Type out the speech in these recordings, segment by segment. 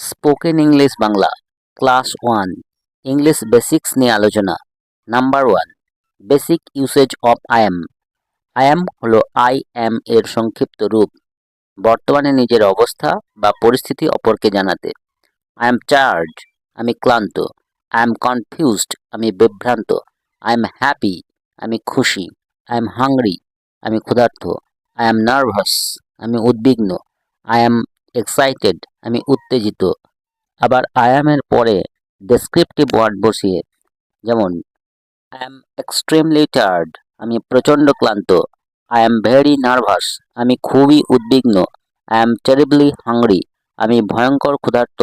Spoken English Bangla class 1 English basics নিয়ে আলোচনা। Number 1, basic usage of I am হলো I am এর সংক্ষিপ্ত রূপ, বর্তমানে নিজের অবস্থা বা পরিস্থিতি অপরকে জানাতে। আই অ্যাম টায়ার্ড, আমি ক্লান্ত। আই অ্যাম কনফিউজড, আমি বিভ্রান্ত। আই অ্যাম হ্যাপি, আমি খুশি। আই অ্যাম হাংরি, আমি ক্ষুধার্ত। আই অ্যাম নার্ভাস, আমি উদ্বিগ্ন। আই অ্যাম এক্সাইটেড, আমি উত্তেজিত। আবার আই অ্যাম এর পরে ডেসক্রিপটিভ ওয়ার্ড বসিয়ে, যেমন আই অ্যাম এক্সট্রিমলি টায়ার্ড, আমি প্রচণ্ড ক্লান্ত। আই অ্যাম ভেরি নার্ভাস, আমি খুবই উদ্বিগ্ন। আই অ্যাম টেরিবলি হাংরি, আমি ভয়ঙ্কর ক্ষুধার্ত।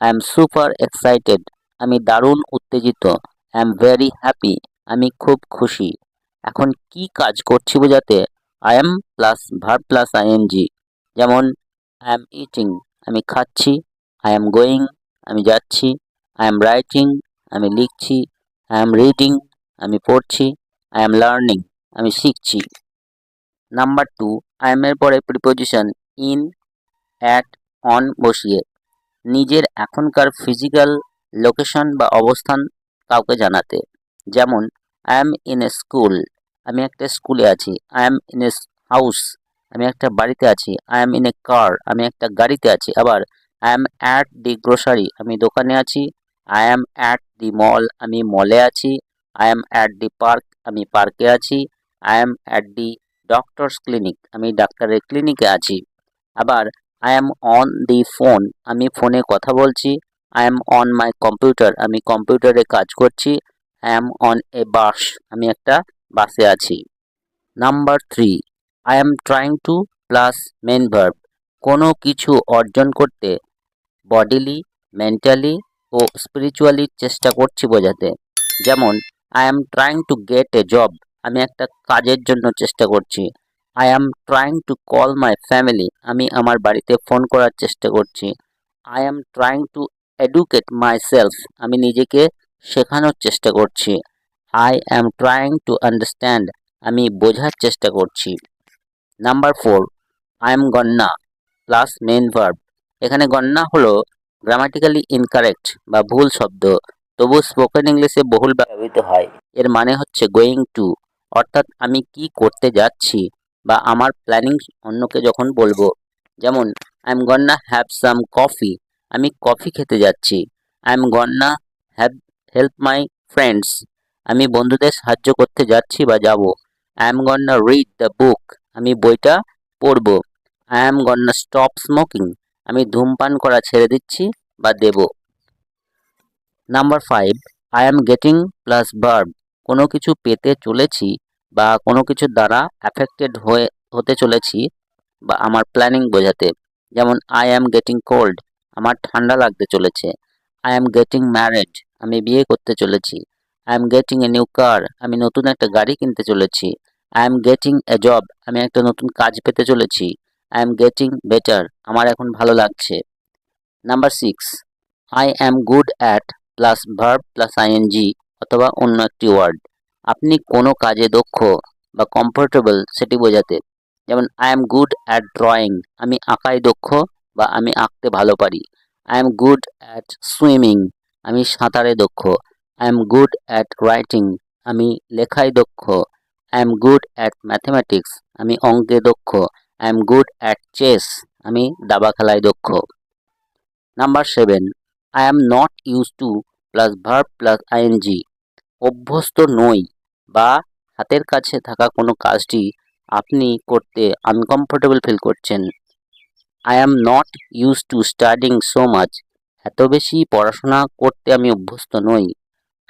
আই অ্যাম সুপার এক্সাইটেড, আমি দারুণ উত্তেজিত। আই অ্যাম ভেরি হ্যাপি, আমি খুব খুশি। এখন কি কাজ করছি বোঝাতে I am plus verb plus ING, যেমন আই অ্যাম ইটিং, আমি খাচ্ছি। আই অ্যাম গোয়িং, আমি যাচ্ছি। আই অ্যাম রাইটিং, আমি লিখছি। আই অ্যাম রিডিং, আমি পড়ছি। আই অ্যাম লার্নিং, আমি শিখছি। নাম্বার 2, আই অ্যাম এর পরে প্রিপোজিশন ইন, অ্যাট, অন বসিয়ে নিজের এখনকার ফিজিক্যাল লোকেশন বা অবস্থান কাউকে জানাতে। যেমন I am in a school, আমি একটা স্কুলে আছি। I am in a house, আমি একটা বাড়িতে আছি। আই অ্যাম ইন এ কার, আমি একটা গাড়িতে আছি। আবার I am at the grocery, আমি দোকানে আছি। আই অ্যাম অ্যাট দি মল, আমি মলে আছি। I am at the park, আমি পার্কে আছি। I am at the doctors clinic, আমি ডাক্তারের ক্লিনিকে আছি। আবার I am on the phone, আমি ফোনে কথা বলছি। I am on my computer, আমি কম্পিউটারে কাজ করছি। আই অ্যাম অন এ বাস, আমি একটা বাসে আছি। Number 3, I am trying to plus main verb, কোনো কিছু অর্জন করতে বডিলি, মেন্টালি ও স্পিরিচুয়ালি চেষ্টা করছি বোঝাতে। যেমন I am trying to get a job, আমি একটা কাজের জন্য চেষ্টা করছি। I am trying to call my family, আমি আমার বাড়িতে ফোন করার চেষ্টা করছি। I am trying to educate myself, আমি নিজেকে শেখানোর চেষ্টা করছি। I am trying to understand, আমি বোঝার চেষ্টা করছি। Number 4, I am gonna plus main verb, এখানে গন্না হলো গ্রামাটিক্যালি ইনকারেক্ট বা ভুল শব্দ, তবু স্পোকেন ইংলিশে বহুল ব্যবহৃত হয়। এর মানে হচ্ছে গোয়িং টু, অর্থাৎ আমি কি করতে যাচ্ছি বা আমার প্ল্যানিং অন্যকে যখন বলবো। যেমন I am gonna have some coffee, আমি কফি খেতে যাচ্ছি। I am gonna have help my friends, আমি বন্ধুদের সাহায্য করতে যাচ্ছি বা যাব। I am gonna read the book, আমি বইটা পড়ব। I am gonna stop smoking, আমি ধূমপান করা ছেড়ে দিচ্ছি বা দেব। Number 5, I am getting plus verb, কোনো কিছু পেতে চলেছি বা কোনো কিছুর দ্বারা অ্যাফেক্টেড হতে চলেছি বা আমার প্ল্যানিং বোঝাতে। যেমন আই অ্যাম গেটিং কোল্ড, আমার ঠান্ডা লাগতে চলেছে। আই অ্যাম গেটিং ম্যারিড, আমি বিয়ে করতে চলেছি। I am getting a new car, আমি নতুন একটা গাড়ি কিনতে চলেছি। I am getting a job, আমি একটা নতুন কাজ পেতে চলেছি। আই অ্যাম গেটিং বেটার, আমার এখন ভালো লাগছে। Number 6, I am good at plus verb plus ING অথবা অন্য একটি ওয়ার্ড, আপনি কোনো কাজে দক্ষ বা কমফোর্টেবল সেটি বোঝাতে। যেমন I am good at drawing, আমি আঁকায় দক্ষ বা আমি আঁকতে ভালো পারি। I am good at swimming, আমি সাঁতারে দক্ষ। I am good at writing, আমি লেখায় দক্ষ। I am good at mathematics, আমি অঙ্কে দক্ষ। I am good at chess, আমি দাবা খেলায় দক্ষ। Number 7, I am not use to plus verb plus ING, অভ্যস্ত নই বা হাতের কাছে থাকা কোনো কাজটি আপনি করতে আনকমফোর্টেবল ফিল করছেন। I am not use two studying so much, এত বেশি পড়াশোনা করতে আমি অভ্যস্ত নই।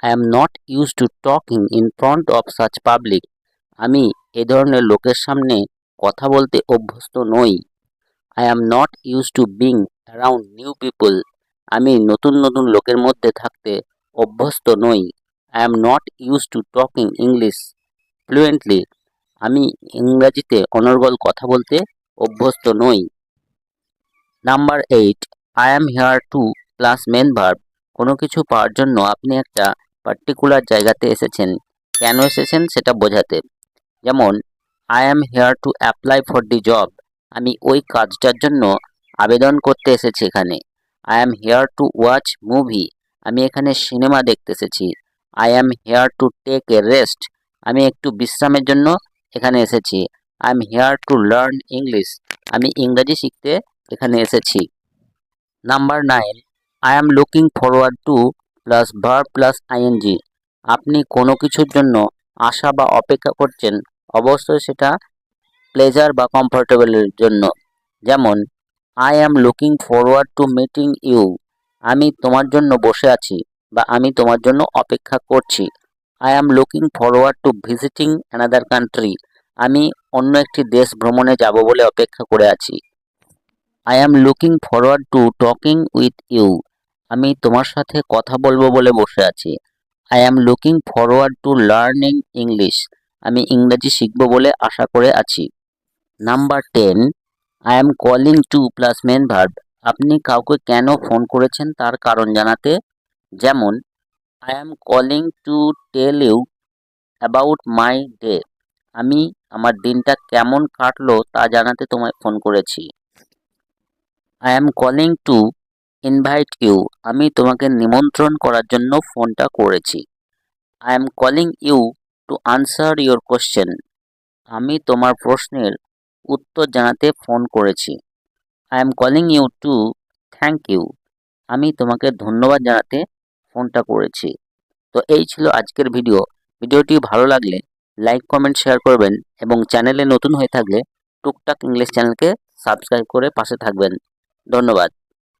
I am not use two talking in front of such public, আমি এ ধরনের লোকের সামনে কথা বলতে অভ্যস্ত নই। I am not use two being around new people, আমি নতুন নতুন লোকের মধ্যে থাকতে অভ্যস্ত নই। I am not use two talking English fluently, আমি ইংরাজিতে অনর্গল কথা বলতে অভ্যস্ত নই। Number 8, I am here to plus main verb, কোনো কিছু পাওয়ার জন্য আপনি একটা পার্টিকুলার জায়গাতে এসেছেন, কেন এসেছেন সেটা বোঝাতে। যেমন I am here to apply for the job, আমি ওই কাজটার জন্য আবেদন করতে এসেছি এখানে। I am here to watch movie, আমি এখানে সিনেমা দেখতে এসেছি। I am here to take a rest, আমি একটু বিশ্রামের জন্য এখানে এসেছি। I am here to learn English, আমি ইংরাজি শিখতে এখানে এসেছি। Number 9, I am looking forward to plus verb plus ING, আপনি কোনো কিছুর জন্য আশা বা অপেক্ষা করছেন, অবশ্যই সেটা প্লেজার বা কমফোর্টেবলের জন্য। যেমন I am looking forward to meeting you, আমি তোমার জন্য বসে আছি বা আমি তোমার জন্য অপেক্ষা করছি। I am looking forward two visiting another country, আমি অন্য একটি দেশ ভ্রমণে যাব বলে অপেক্ষা করে আছি। I am looking forward to talking with you, আমি তোমার সাথে কথা বলবো বলে বসে আছি। I am looking forward to learning English, আমি ইংরেজি শিখব বলে আশা করে আছি। Number 10, I am calling to plus main verb, আপনি কাউকে কেন ফোন করেছেন তার কারণ জানাতে। যেমন I am calling to tell you about my day, আমি আমার দিনটা কেমন কাটলো তা জানাতে তোমায় ফোন করেছি। I am calling to invite you, আমি তোমাকে নিমন্ত্রণ করার জন্য ফোনটা করেছি। I am calling you to answer your question, আমি তোমার প্রশ্নের উত্তর জানাতে ফোন করেছি। I am calling you to thank you, আমি তোমাকে ধন্যবাদ জানাতে ফোনটা করেছি। তো এই ছিল আজকের ভিডিওটি ভালো লাগলে লাইক কমেন্ট শেয়ার করবেন এবং চ্যানেলে নতুন হয়ে থাকলে টুকটাক ইংলিশ চ্যানেলকে সাবস্ক্রাইব করে পাশে থাকবেন। ধন্যবাদ।